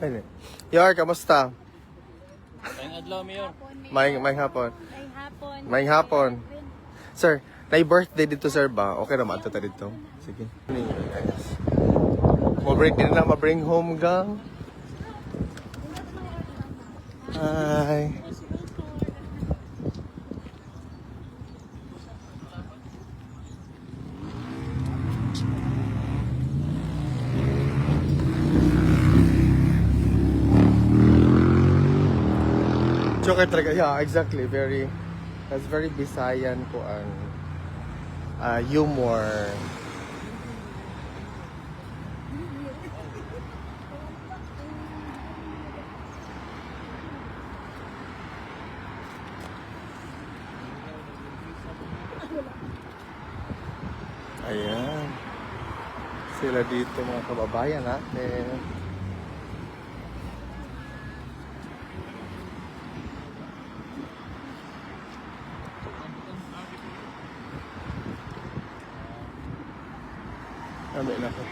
Ayun eh. Yor, kamusta? Tayong adlaw, Mayor. May hapon. May hapon. May hapon. Sir, birthday dito sir ba? Okay naman ito dito. Sige. Mabring din na, mabring home gang. Hi. Joker talaga. Yeah, exactly. That's very Bisayan ko ang humor. Ayan. Sila dito mga kababayan natin. Amin na ko.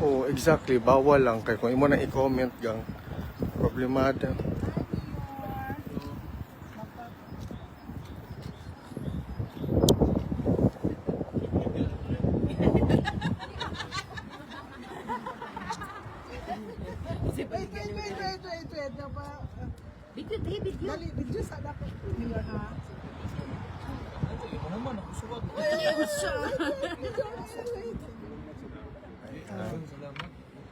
Oh, exactly. Bawal lang kay kung imo na i-comment gang problemada. Video, David, video. Dali, video sa dapat. Video ha. Ano naman, ako suwag.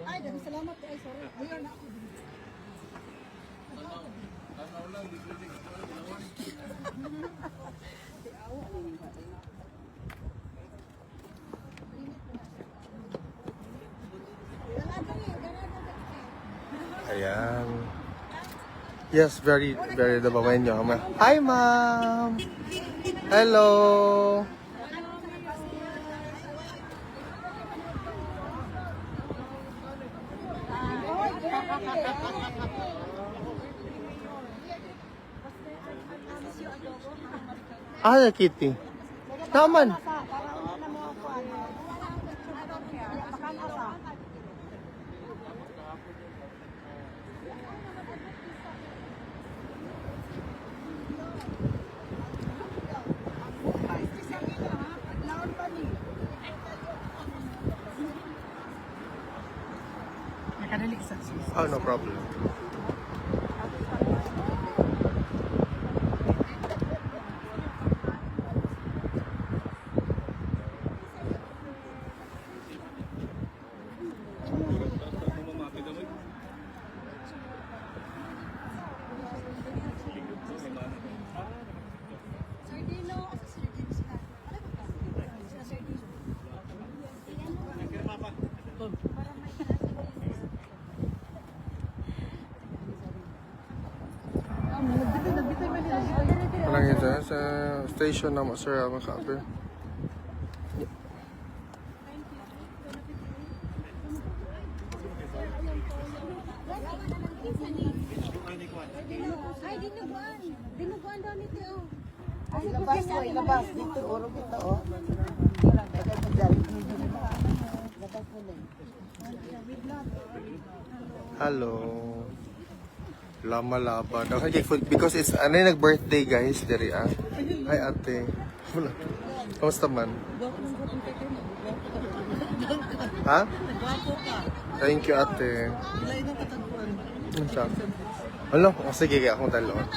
Ay, dami salamat. Ay, sorry. Ayun na ako. Ayan. Yes, very dabawenyo. Hi, ma'am. Hello. Ah, Kitty. Naman. Nakadali sa Oh, no problem. Parang yun sa station na mo, sir, makaber. Ay, dinuguan. Dinuguan daw nito. Ay, labas ko, ilabas. Dito, oro dito, oh. Hello. Lama laba. Okay, because it's ano yung nag-birthday guys, diri ah. Hi ate. Wala. Kamusta man? Ha? Thank you ate. Ano siya? Hello, oh, sige kaya akong dalawa.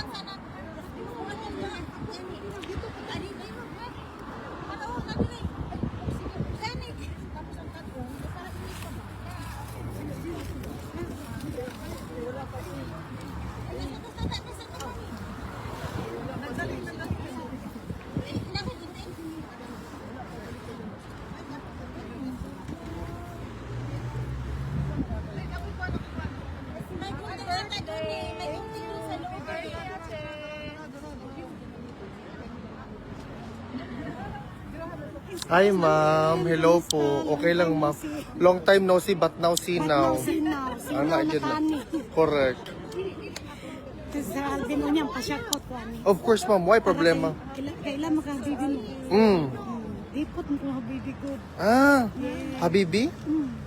Hi ma'am, hello po. Okay lang ma'am. Long time no see but now see now. Ana yun na. Correct. Sa Alvin mo niyang pasyakot ko ani. Of course ma'am, why problema? Kailan makabibin mo? Dipot mo habibi good. Ah, Habibi?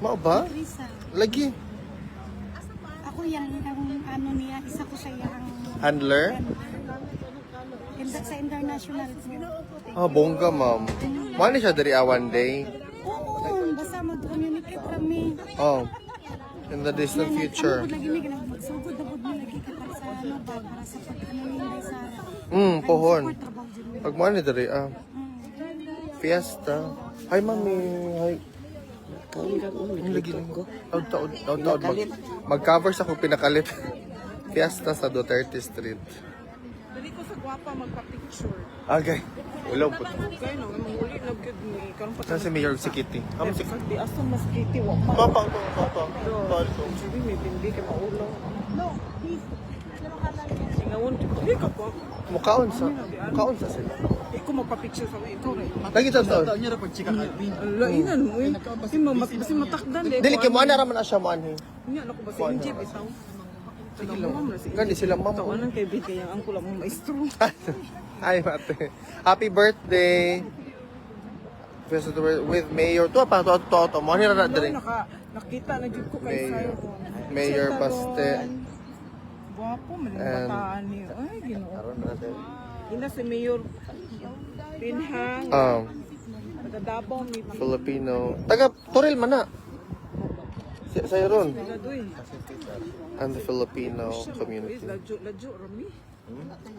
Mao ba? Risa. Lagi. ko yung ano niya, isa ko sa iyang Handler? sa international po. Ah, bongga, ma'am. Mano siya dari one day? Oo, basta mag-communicate kami. Oh. In the distant future. Ano lagi may magsugod na po lagi ka para sa ano ba, para sa pag-ano ni Sara. Pohon. Support trabaho dyan. Pag mano dari Fiesta. Hi, mami. Hi. Ang lagi lang ko. Taod. Mag-cover sa kung pinakalit. Fiesta sa Duterte Street. Dali ko sa gwapa magpa-picture. Okay. Ulaw po. Kaya no, manguli na good ni. Karon pa Saan si Mayor si Kitty? si di aso mas kiti wa pa. Papa. Sabi may bindi ka maulo. No, please. Singawon di ka po. Mukhaon sa sila. Iko magpa-picture sa ito ra. Lagi taon. Ala inan mo eh. Kasi basi matakdan de. Dili kay mo ana ra man siya mo anhi. Nya nako basi injip itaw. Sige lang. Gani sila ma'am. Tawanan kay bid kaya ang kulang mo maestro. Ay, mate. Happy birthday. Visit with Mayor. Tuwa pa, to. Mo na diri. Nakita na jud ko kay Mayor. Sayo. Mayor Baste. Guwapo man ang And- bataan niyo. Ay, Ginoo. Ina si Mayor Pinhang. Taga Davao mi Filipino. Taga Toril man na. Sayo ron. Gadoy. And the Filipino Is community. lajo rami.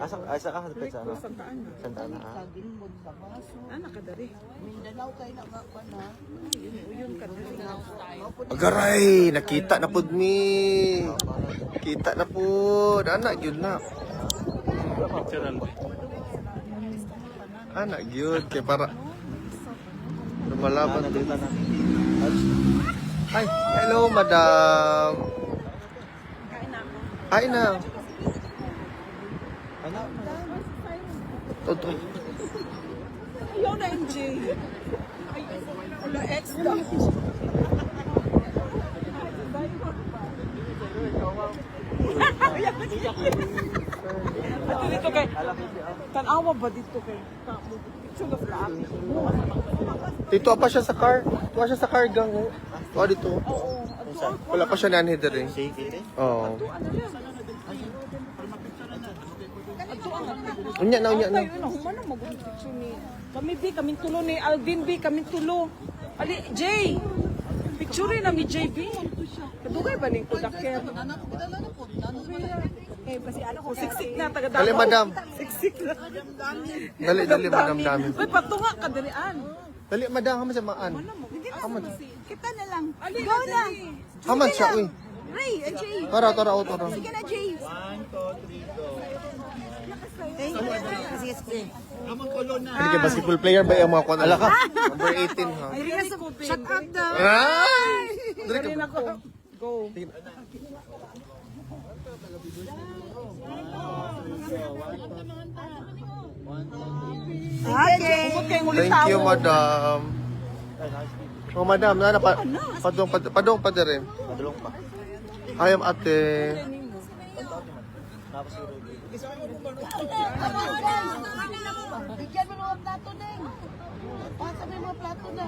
Asa ka sa pizza ano? Santa Ana. Santa Ana. Ana kadari. Uyon kadari. Agaray, nakita na pud mi. Kita na pud. Anak yun na. Anak yun. Kaya para lumalaban din. Hi, hello madam. Kain na. Toto. Ayaw na MJ. Ay, wala extra. Ato dito kay tanawa ba dito kay picture of the app. Dito pa siya sa car. Tuwa siya sa car gang. Oh, dito. Oo, ato Wala pa siya nanhid rin. Oo. Unya na. Tayo na humana mag-picture ni. Kami kaming tulo ni Alvin kaming tulo. Ali Jay. Picture na mi JB. Kadugay ba ning kudaker? Eh kasi ano ko siksik na taga Davao. Dali, madam. Siksik na. Dali, madam dami. Ay patunga ka dalian. Dali, madam. Haman siya maan. Haman. Kita na lang. Ali Go na. Haman siya, uy. Ray, Jay. Tara. Sige na, Jay. Hindi kayo basketball player ba yung mga kwan? Ala ka? Number 18, ha? Ay really ko Shut up daw. Ay! Dali ka Dali na ko. Go. Okay. Bukod kay ngulit Thank you, madam. Oh, madam. Padong pa rin. Padulong pa. I am ate. Bigyan mo ng plato na. Pasa mo yung mga plato na.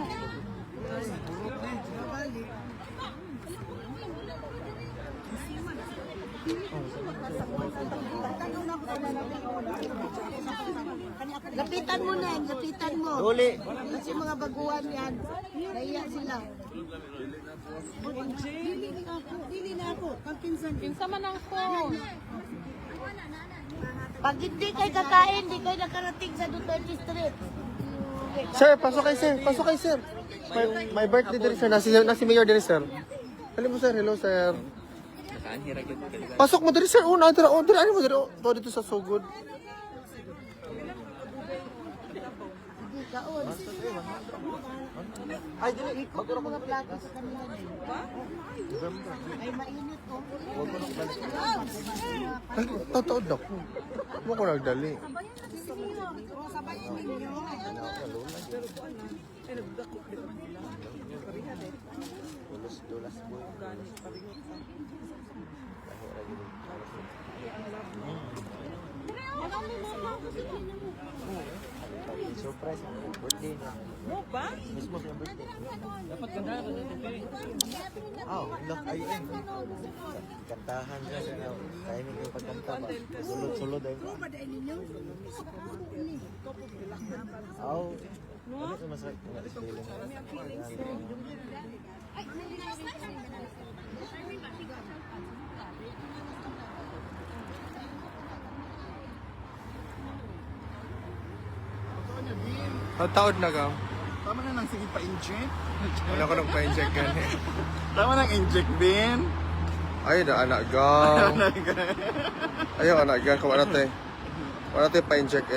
Lapitan mo na, lapitan mo. Duli. Kasi mga baguhan yan, nahiya sila. Dili na ako, pagpinsan. Pinsan man ako. Pag hindi kayo kakain, hindi kayo nakarating sa Duterte Street. Sir, pasok kay sir. My birthday din, sir. Nasi Mayor din, sir. Dali mo, sir. Hello, sir. Pasok mo din, sir. Una, dira. Ano mo dira? To dito sa sugod. Ay, dili. Ito mga plato sa kanila. Ay, mainit oh. Ay, tataod ako. Mo ko nagdali. Sabayin ninyo. Surprise. Birthday niya. Mo ba? Mismo yung birthday. Dapat ganda ka sa tupi. Look, ayun. Kantahan siya siya. Timing yung pagkanta ba? Sulod-sulod ay. Ano sa masakit? Taod na ka. Tama na nang sige pa-inject. Wala ko nang pa-inject yan eh. Tama nang inject din. Ay, na anak gang. Ayaw anak gang. Kawa natin. Wala natin pa-inject.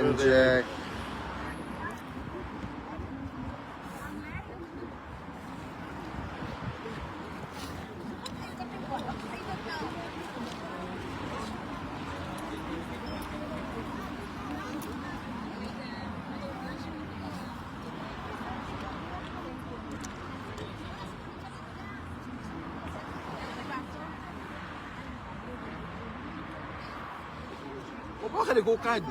O ba ka nagukad?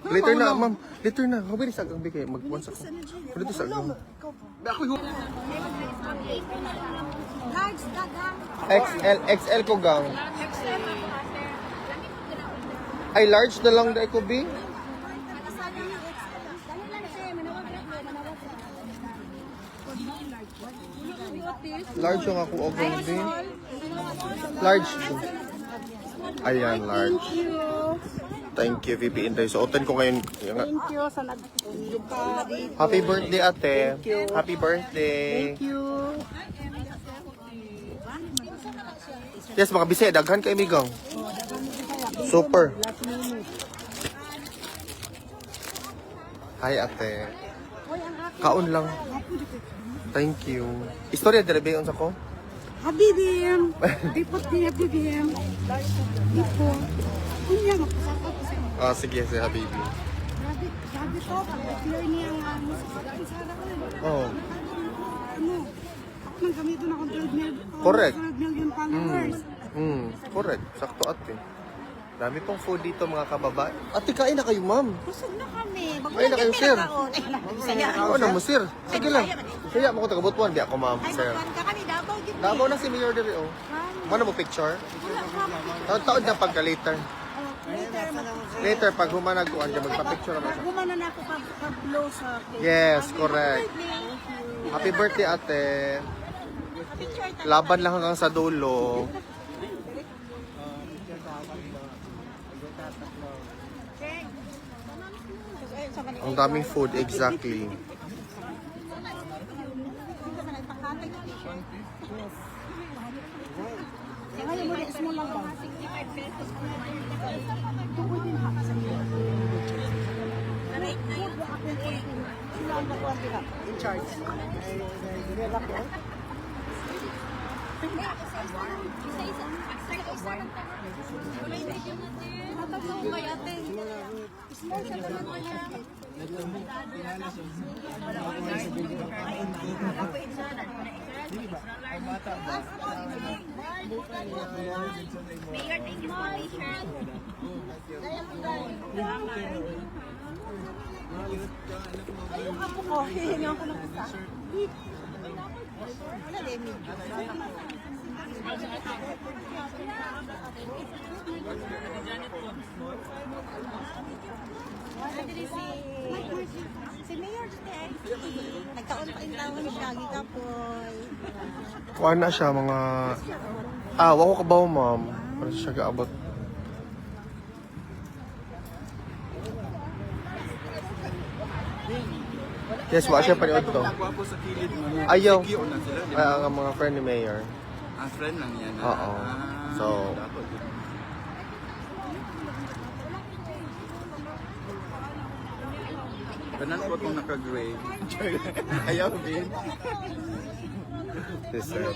Later na, ma'am. Later na. How sa agang bigay? Mag-once ako. Dito sa agang. Ako yung... Large dagang. XL ko gang. Ay, large na lang dahil ko, B. Large yung ako, okay, B. Large. Ayan, large. Thank you, VP Inday. So, open ko ngayon. Thank you sa nag-lupa. Happy birthday, ate. Happy birthday. Thank you. Yes, mga bisaya. Daghan kay Migang. Super. Last minute. Hi, ate. Kaon lang. Thank you. Istorya, dalabayon sa ko? Habibim. Dipot ni Habibim. Dipot. Kunya, magpasaka ko sa inyo. Ah, sige, si Habibi. Grabe to. Pag-clear niya ang sana ko. Oh, Ano? Ako nang gamitin akong 12 million. Correct. 12 million followers. correct. Sakto, ate. Dami pong food dito, mga kababae. Ate, kain na kayo, ma'am. Busog na kami. Kain na kayo, sir. Saya. Ako na mo, sir. Sige lang. Kaya mo ko taga-butuan. Di ako, ma'am, Ay, sir. magpan ka kami. Davao. Gid. Davao na si Mayor Dere, oh. Ano mo picture? Taon na pagka later. Later, pag humanagkuhan ka, magpa-picture naman siya. Gumana na ako pag-blow sa cake. Yes, correct. Happy birthday, ate. Laban lang hanggang sa dulo. Ang daming food, exactly. Ngayon mo, small lang ba? Sila ang nakuha sila. In charge. Nilap yun. Mayor, thank you for patient. Yung apo ko, hihingan ko ng isa. Si Mayor today, nagkaon pa yung tawag siya, gikapoy. Kuha na siya, mga... Ah, wako ka ba, ma'am? Para siya gaabot. Yes, wala siya paniod to. Nagwapo sa kilid mo. Ayaw. Sikyo na sila, di Ay, ba? ang mga friend ni Mayor. Friend lang yan. Oo. So- dapat yun. Tanan ko itong naka-gray. Ayaw, Vin. Yes, sir.